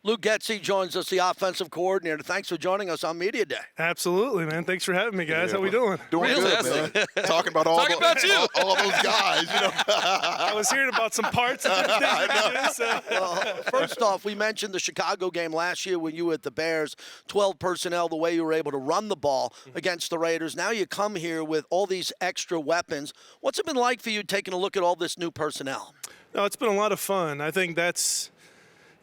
Luke Getsy joins us, the offensive coordinator. Thanks for joining us on Media Day. Absolutely, man. Thanks for having me, guys. How we doing? Doing good, man. Talking about all those guys, you know. I was hearing about some parts of this thing. Well, first off, we mentioned the Chicago game last year when you were at the Bears, 12 personnel, the way you were able to run the ball against the Raiders. Now you come here with all these extra weapons. What's it been like for you taking a look at all this new personnel? No, it's been a lot of fun. I think that's,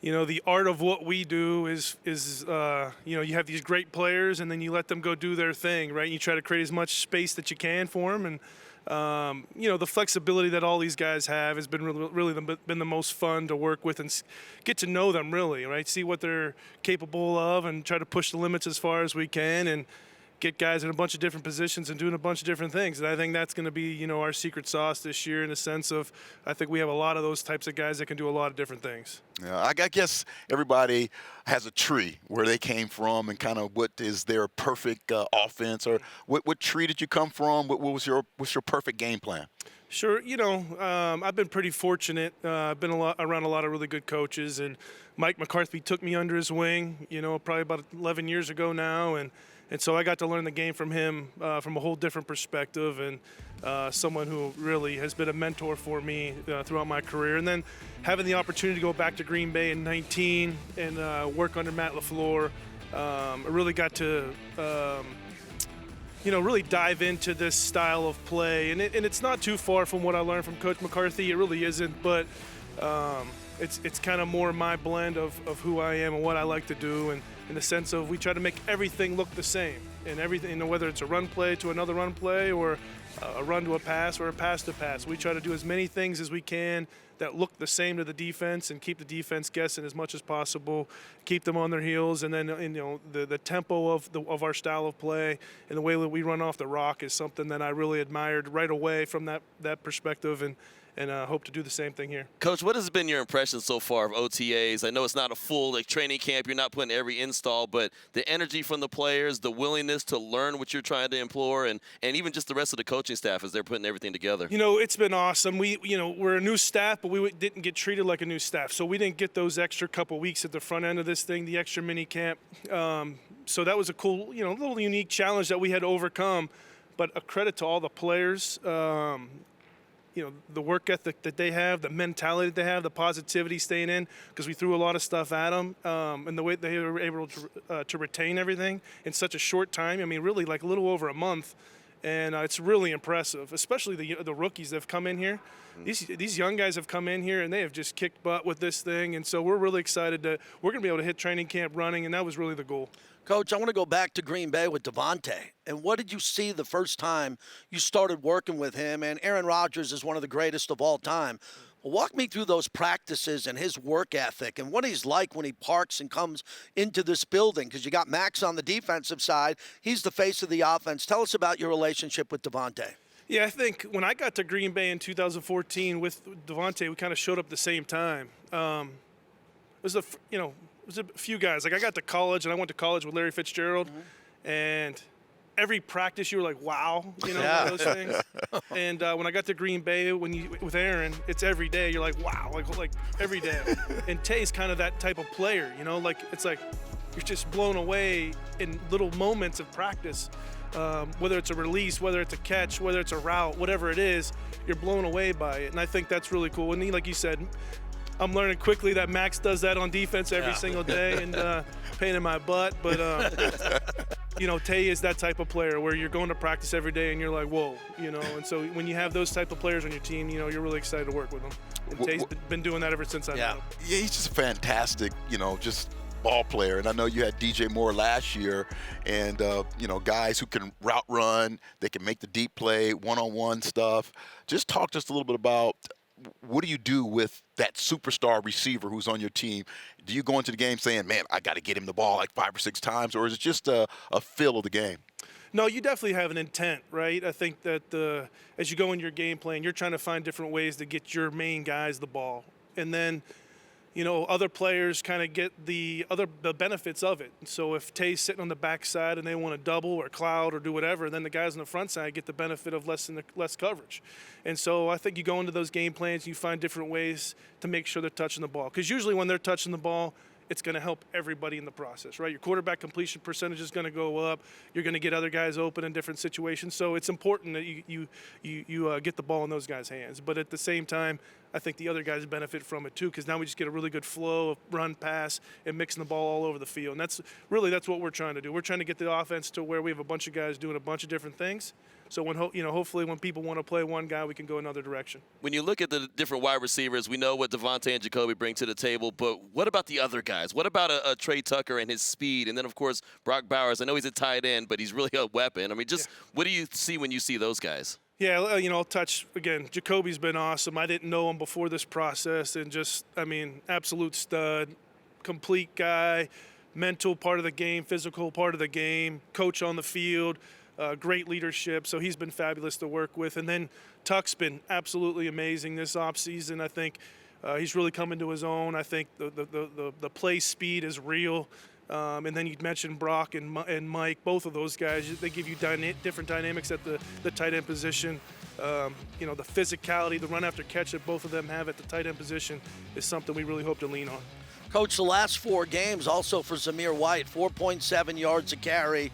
the art of what we do is you have these great players and then you let them go do their thing, right? You try to create as much space that you can for them. And, the flexibility that all these guys have has been really been the most fun to work with and get to know them really, right? See what they're capable of and try to push the limits as far as we can and get guys in a bunch of different positions and doing a bunch of different things. And I think that's going to be, our secret sauce this year in the sense of I think we have a lot of those types of guys that can do a lot of different things. Yeah, I guess everybody has a tree where they came from and kind of what is their perfect offense, or what tree did you come from? What's your perfect game plan? Sure. I've been pretty fortunate. I've been around a lot of really good coaches, and Mike McCarthy took me under his wing, probably about 11 years ago now, and so I got to learn the game from him from a whole different perspective, and someone who really has been a mentor for me throughout my career. And then having the opportunity to go back to Green Bay in 19 and work under Matt LaFleur, I really got to really dive into this style of play. And it's not too far from what I learned from Coach McCarthy. It really isn't, but it's kind of more my blend of who I am and what I like to do, and in the sense of we try to make everything look the same, and everything, whether it's a run play to another run play or a run to a pass or a pass to pass. We try to do as many things as we can that look the same to the defense and keep the defense guessing as much as possible, keep them on their heels, and then the tempo of our style of play and the way that we run off the rock is something that I really admired right away from that perspective, and hope to do the same thing here. Coach, what has been your impression so far of OTAs? I know it's not a full training camp. You're not putting every install, but the energy from the players, the willingness to learn what you're trying to implore, and even just the rest of the coaching staff as they're putting everything together. It's been awesome. We're a new staff, but we didn't get treated like a new staff. So we didn't get those extra couple weeks at the front end of this thing, the extra mini camp. So that was a cool, little unique challenge that we had to overcome. But a credit to all the players. The work ethic that they have, the mentality that they have, the positivity staying in, because we threw a lot of stuff at them, and the way they were able to retain everything in such a short time. I mean, really like a little over a month, and it's really impressive, especially the rookies that have come in here. These young guys have come in here, and they have just kicked butt with this thing, and so we're really excited that we're going to be able to hit training camp running, and that was really the goal. Coach, I want to go back to Green Bay with Davante. And what did you see the first time you started working with him? And Aaron Rodgers is one of the greatest of all time. Well, walk me through those practices and his work ethic and what he's like when he parks and comes into this building, because you got Max on the defensive side. He's the face of the offense. Tell us about your relationship with Davante. Yeah, I think when I got to Green Bay in 2014 with Davante, we kind of showed up at the same time. It was a few guys. Like, I got to college, and I went to college with Larry Fitzgerald, and every practice you were like, wow, those things. And when I got to Green Bay with Aaron, it's every day. You're like, wow, like every day. And Tay's kind of that type of player, it's like you're just blown away in little moments of practice. Whether it's a release, whether it's a catch, whether it's a route, whatever it is, you're blown away by it. And I think that's really cool. And like you said, I'm learning quickly that Max does that on defense every single day, and pain in my butt. But, Tay is that type of player where you're going to practice every day and you're like, whoa, And so when you have those type of players on your team, you're really excited to work with them. And Tay's been doing that ever since I met him. Yeah, he's just fantastic, just ball player. And I know you had DJ Moore last year, and, guys who can route run, they can make the deep play, one-on-one stuff. Just talk just a little bit about what do you do with that superstar receiver who's on your team? Do you go into the game saying, man, I got to get him the ball like 5 or 6 times, or is it just a feel of the game? No, you definitely have an intent, right? I think that as you go in your game plan, you're trying to find different ways to get your main guys the ball. And then, other players kind of get the benefits of it. So if Tay's sitting on the backside and they want to double or cloud or do whatever, then the guys on the front side get the benefit of less coverage. And so I think you go into those game plans, you find different ways to make sure they're touching the ball. Because usually when they're touching the ball, it's going to help everybody in the process, right? Your quarterback completion percentage is going to go up. You're going to get other guys open in different situations. So it's important that you get the ball in those guys' hands. But at the same time, I think the other guys benefit from it too, because now we just get a really good flow of run, pass, and mixing the ball all over the field. And that's what we're trying to do. We're trying to get the offense to where we have a bunch of guys doing a bunch of different things. So when hopefully when people want to play one guy, we can go another direction. When you look at the different wide receivers, we know what Davante and Jacoby bring to the table, but what about the other guys? What about a Trey Tucker and his speed? And then, of course, Brock Bowers. I know he's a tight end, but he's really a weapon. I mean, what do you see when you see those guys? Yeah, I'll touch, again, Jacoby's been awesome. I didn't know him before this process, and absolute stud, complete guy, mental part of the game, physical part of the game, coach on the field. Great leadership, so he's been fabulous to work with. And then Tuck's been absolutely amazing this offseason. I think he's really come into his own. I think the play speed is real. And then you mentioned Brock and Mike, both of those guys. They give you different dynamics at the tight end position. The physicality, the run after catch that both of them have at the tight end position is something we really hope to lean on. Coach, the last 4 games also for Zamir White, 4.7 yards a carry.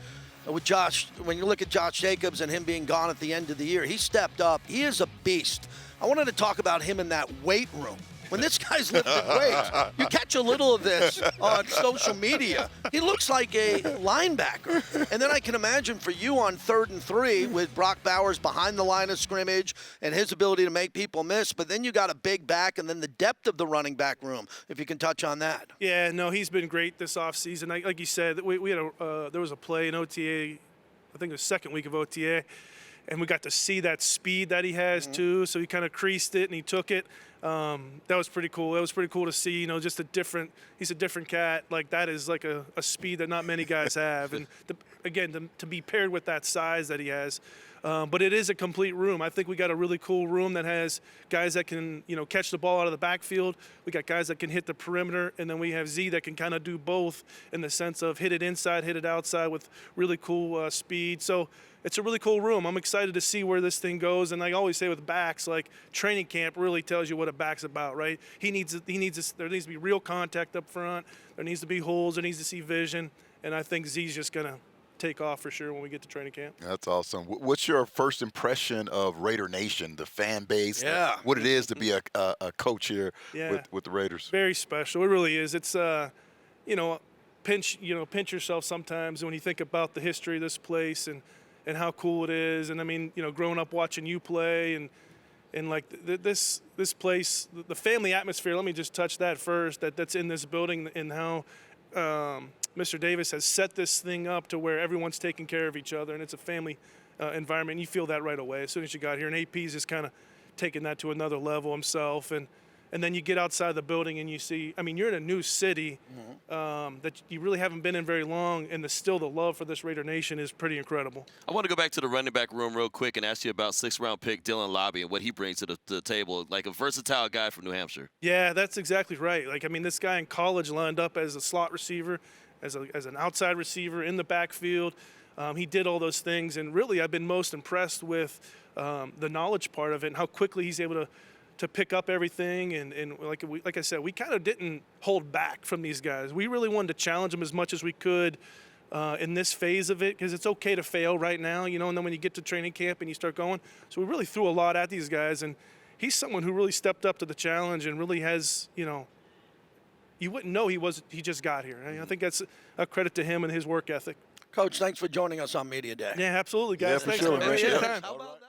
With Josh, when you look at Josh Jacobs and him being gone at the end of the year, he stepped up. He is a beast. I wanted to talk about him in that weight room. When this guy's lifting weights, you catch a little of this on social media. He looks like a linebacker. And then I can imagine for you on 3rd and 3 with Brock Bowers behind the line of scrimmage and his ability to make people miss. But then you got a big back and then the depth of the running back room, if you can touch on that. Yeah, no, he's been great this offseason. Like you said, we had there was a play in OTA, I think it was second week of OTA, and we got to see that speed that he has too. So he kind of creased it and he took it. That was pretty cool. It was pretty cool to see, he's a different cat. Like that is like a speed that not many guys have. And to be paired with that size that he has. But it is a complete room. I think we got a really cool room that has guys that can, catch the ball out of the backfield. We got guys that can hit the perimeter, and then we have Z that can kind of do both in the sense of hit it inside, hit it outside with really cool speed. So it's a really cool room. I'm excited to see where this thing goes. And I always say with backs, like training camp really tells you what a back's about, right? There needs to be real contact up front. There needs to be holes. There needs to see vision. And I think Z's just going to take off for sure when we get to training camp. That's awesome. What's your first impression of Raider Nation, the fan base, what it is to be a coach here with the Raiders? Very special. It really is. It's, pinch yourself sometimes when you think about the history of this place and how cool it is. And growing up watching you play and like this place, the family atmosphere, let me just touch that first, that's in this building and how Mr. Davis has set this thing up to where everyone's taking care of each other and it's a family environment. And you feel that right away as soon as you got here. And AP's just kind of taking that to another level himself. And then you get outside the building and you see, you're in a new city that you really haven't been in very long, and the love for this Raider Nation is pretty incredible. I want to go back to the running back room real quick and ask you about 6th-round pick Dylan Lobby and what he brings to the table, like a versatile guy from New Hampshire. Yeah, that's exactly right. This guy in college lined up as a slot receiver, as an outside receiver in the backfield. He did all those things, and really I've been most impressed with the knowledge part of it and how quickly he's able to pick up everything. And like I said, we kind of didn't hold back from these guys. We really wanted to challenge them as much as we could in this phase of it, because it's okay to fail right now, and then when you get to training camp and you start going. So we really threw a lot at these guys, and he's someone who really stepped up to the challenge and really has, you wouldn't know he just got here. I think that's a credit to him and his work ethic. Coach, thanks for joining us on Media Day. Yeah, absolutely, guys. Yeah, for Thanks sure. for Appreciate it. time. How about that?